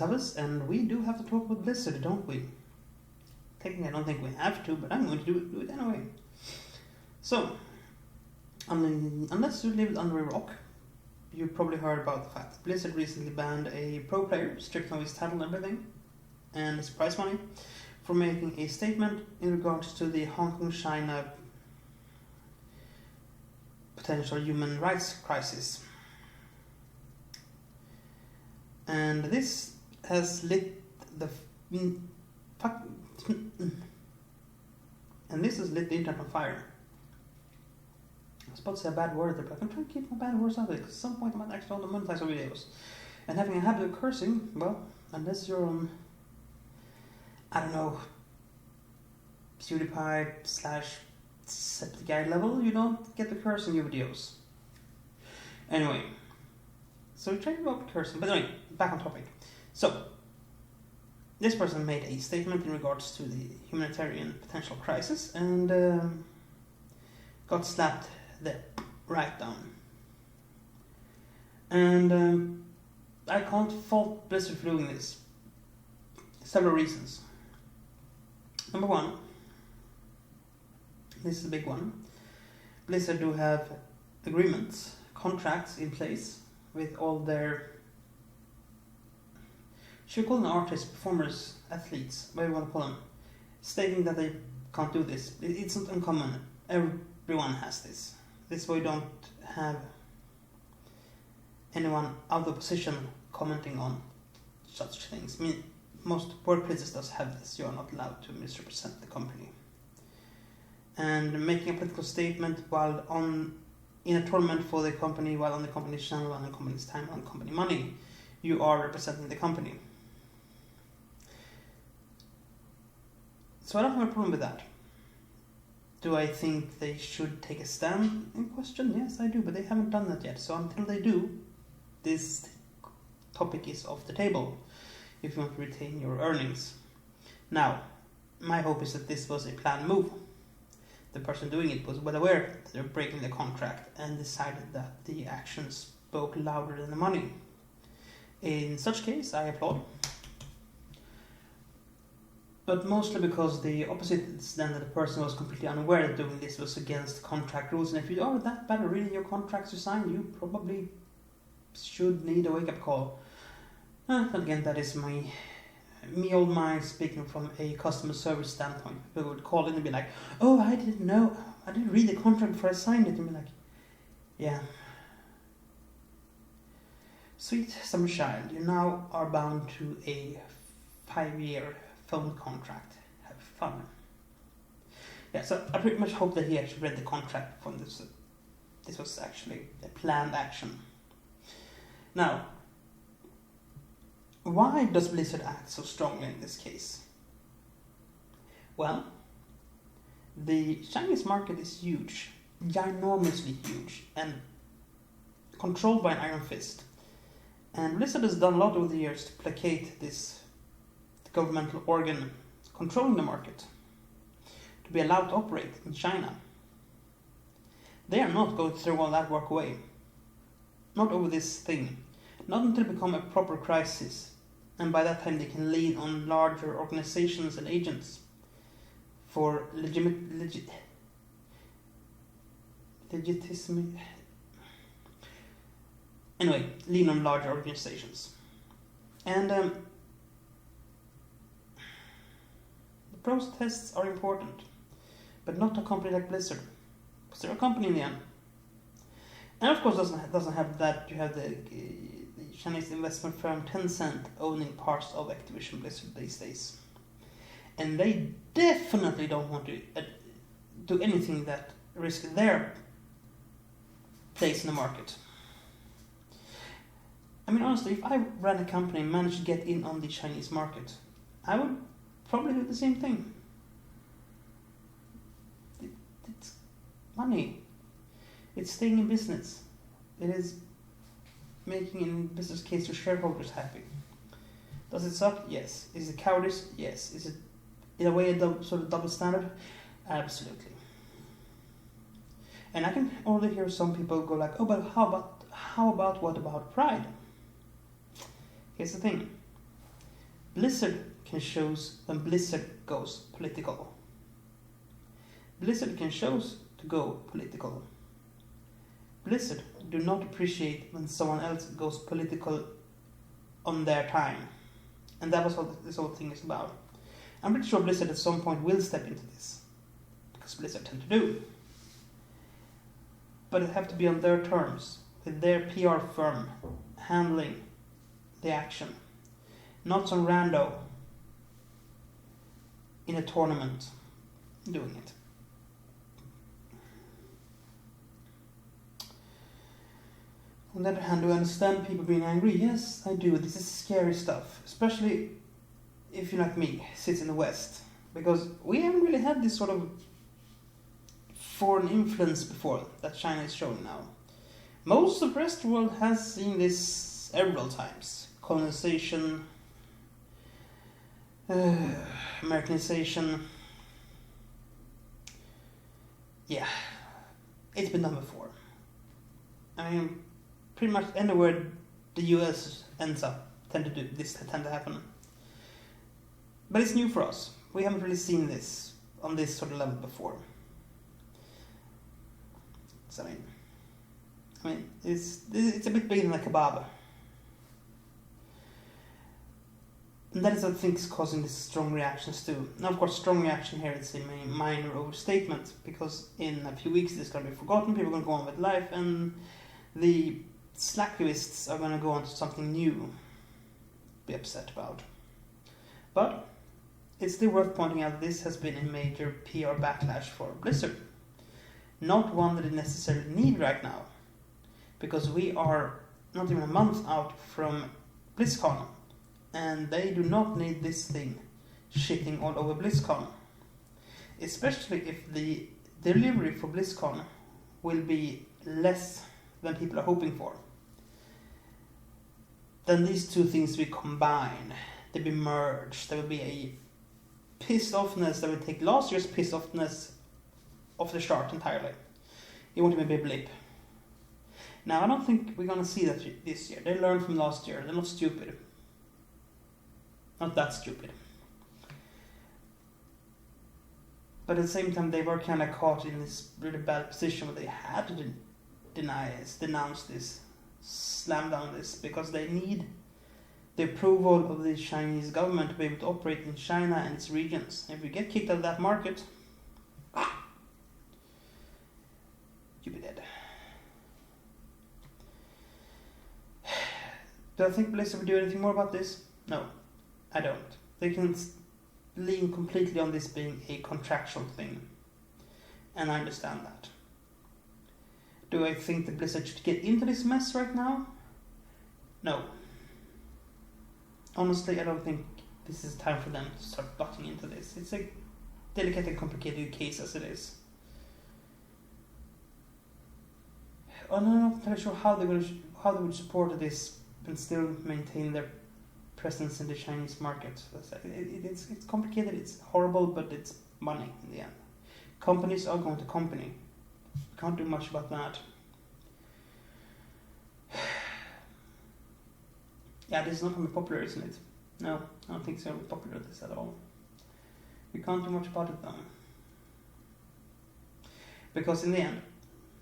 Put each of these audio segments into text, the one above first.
tawess, and we do have to talk about Blizzard, don't we? Technically, I don't think we have to, but I'm going to do it anyway. So, unless you lived under a rock, you probably heard about the fact that Blizzard recently banned a pro player, stripped of his title and everything, and his prize money, for making a statement in regards to the Hong Kong-China potential human rights crisis. And this has lit the internet on fire. I was about to say a bad word there, but I'm trying to keep my bad words out of it, because at some point I might actually want to monetize our videos. And having a habit of cursing, well, unless you're on, I don't know, PewDiePie/Septic level, you don't get to curse in your videos. Anyway, so we tried to avoid cursing, but anyway, back on topic. So, this person made a statement in regards to the humanitarian potential crisis and got slapped right down. And I can't fault Blizzard for doing this. Several reasons. Number one, this is a big one. Blizzard do have agreements, contracts in place with all their, should we call them artists, performers, athletes, whatever you want to call them, stating that they can't do this. It's not uncommon. Everyone has this. This way you don't have anyone out of position commenting on such things. I mean, most workplaces does have this. You are not allowed to misrepresent the company. And making a political statement while in a tournament for the company, while on the company's channel, on the company's time, on company money, you are representing the company. So I don't have a problem with that. Do I think they should take a stand in question? Yes, I do, but they haven't done that yet. So until they do, this topic is off the table if you want to retain your earnings. Now, my hope is that this was a planned move. The person doing it was well aware that they're breaking the contract and decided that the actions spoke louder than the money. In such case, I applaud. But mostly because the opposite is then that the person was completely unaware that doing this was against contract rules. And if you are that bad at reading your contracts you sign, you probably should need a wake-up call. And again, that is me old mind speaking from a customer service standpoint. People would call in and be like, oh, I didn't know, I didn't read the contract before I signed it. And be like, yeah. Sweet summer child, you now are bound to a 5-year phone contract. Have fun. Yeah, so I pretty much hope that he actually read the contract from this. This was actually a planned action. Now, why does Blizzard act so strongly in this case? Well, the Chinese market is huge, ginormously huge, and controlled by an iron fist. And Blizzard has done a lot over the years to placate this governmental organ controlling the market to be allowed to operate in China. They are not going to throw all that work away. Not over this thing. Not until it becomes a proper crisis. And by that time they can lean on larger organizations and agents for legitimacy. Anyway, lean on larger organizations. And the protests are important, but not a company like Blizzard, because they're a company in the end. And of course, doesn't have that. You have the Chinese investment firm Tencent owning parts of Activision Blizzard these days, and they definitely don't want to do anything that risks their place in the market. I mean, honestly, if I ran a company and managed to get in on the Chinese market, I would probably do the same thing. It's money. It's staying in business. It is making a business case to shareholders happy. Does it suck? Yes. Is it cowardice? Yes. Is it in a way a sort of double standard? Absolutely. And I can already hear some people go like, oh, but what about pride? Here's the thing. Blizzard can choose when Blizzard goes political. Blizzard can choose to go political. Blizzard do not appreciate when someone else goes political on their time. And that was what this whole thing is about. I'm pretty sure Blizzard at some point will step into this. Because Blizzard tend to do. But it have to be on their terms. With their PR firm handling the action. Not some rando in a tournament doing it. On the other hand, do I understand people being angry? Yes, I do. This is scary stuff. Especially if you're like me, sits in the West. Because we haven't really had this sort of foreign influence before that China is showing now. Most of the rest of the world has seen this several times. Colonization, Americanization. Yeah, it's been done before. I mean, pretty much anywhere the US ends up tend to happen. But it's new for us. We haven't really seen this on this sort of level before. So I mean, it's a bit bigger than a kebab. And that is what I think is causing these strong reactions too. Now, of course, strong reaction here is a minor overstatement, because in a few weeks this is going to be forgotten, people are going to go on with life, and the slackivists are going to go on to something new to be upset about. But it's still worth pointing out this has been a major PR backlash for Blizzard. Not one that they necessarily need right now, because we are not even a month out from BlizzCon, and they do not need this thing shitting all over BlizzCon. Especially if the delivery for BlizzCon will be less than people are hoping for. Then these two things will combine, they'll be merged, there will be a pissed offness that will take last year's pissed offness off the chart entirely. It won't even be a blip. Now, I don't think we're going to see that this year. They learned from last year. They're not stupid. Not that stupid. But at the same time, they were kind of caught in this really bad position where they had to denounce this, slam down this, because they need the approval of the Chinese government to be able to operate in China and its regions. If we get kicked out of that market, you'll be dead. Do I think Blizzard will do anything more about this? No, I don't. They can lean completely on this being a contractual thing, and I understand that. Do I think that Blizzard should get into this mess right now? No. Honestly, I don't think this is time for them to start butting into this. It's a delicate and complicated case as it is. I'm not entirely sure how they would support this and still maintain their presence in the Chinese market. It's complicated, it's horrible, but it's money in the end. Companies are going to company. Can't do much about that. Yeah, this is not going to be popular, isn't it? No, I don't think it's going to be popular, this at all. We can't do much about it though. Because in the end,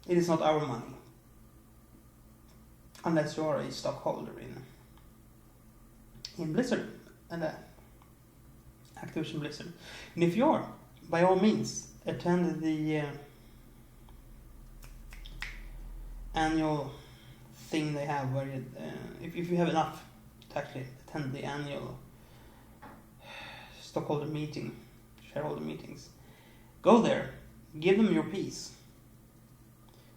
it is not our money. Unless you are a stockholder in Blizzard and Activision Blizzard. And if you are, by all means, attend the annual thing they have where you, if you have enough to actually attend the annual stockholder meeting, shareholder meetings, go there, give them your piece.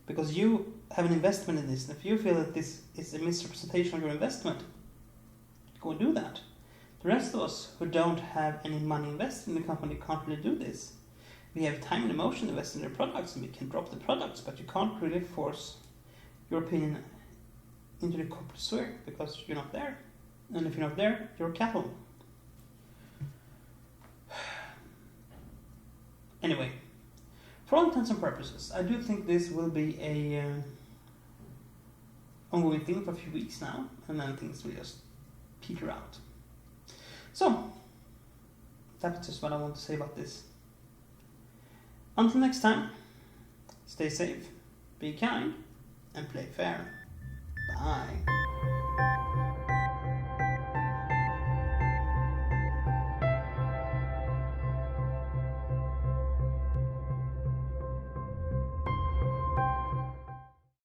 Because you have an investment in this, and if you feel that this is a misrepresentation of your investment, go and do that. The rest of us who don't have any money invested in the company can't really do this. We have time and emotion invested in their products, and we can drop the products, but you can't really force your opinion into the corporate sphere because you're not there. And if you're not there, you're cattle. Anyway, for all intents and purposes, I do think this will be a ongoing thing for a few weeks now, and then things will just peter out. So, that's just what I want to say about this. Until next time, stay safe, be kind, and play fair. Bye.